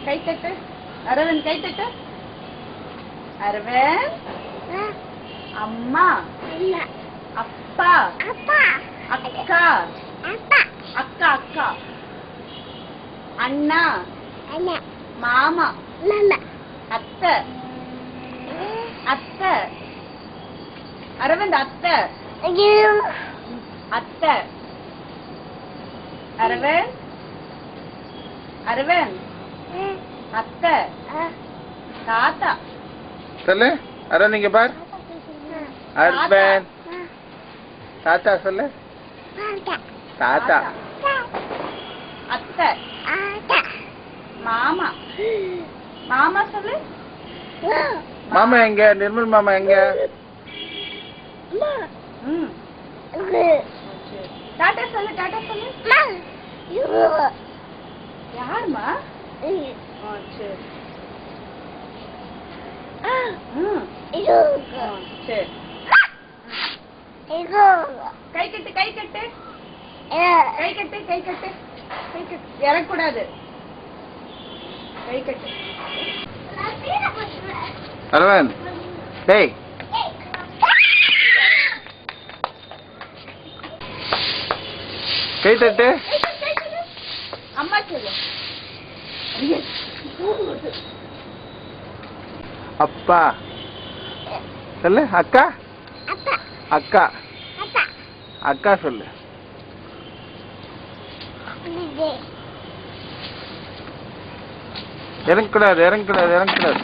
கை தட்டு. அரவிந்த் கை தட்டு. அரவிந்த். அம்மா. அப்பா. அக்கா. அக்கா அக்கா. அண்ணா. மாமா. அத்தை. அத்தை. அரவிந்த் அத்தை. அத்தை. அரவிந்த். அரவிந்த் அத்தை. தாத்தா. சொல்லு அரவிந்த் இங்க பார். அரவிந்த் தாத்தா சொல்லு. தாத்தா. அத்தை. மாமா. மாமா சொல்லு. மாமா எங்க? நிர்மல் மாமா எங்க? டாடா சொல்லு. டாடா சொல்லு. யாருமா? சரி. சரி. கை கட்டு. கை கட்டு. கை கட்டு. கை கட்டு. கை கட்டு. இறக்கூடாது. கை கட்டு. அரவிந்த் டேய் கை தட்டு. அம்மா சொல்லு. அப்பா சொல்லு. அக்கா. அக்கா. அக்கா சொல்லு. இறங்கக்கூடாது. இறங்கக்கூடாது. இறங்கக்கூடாது.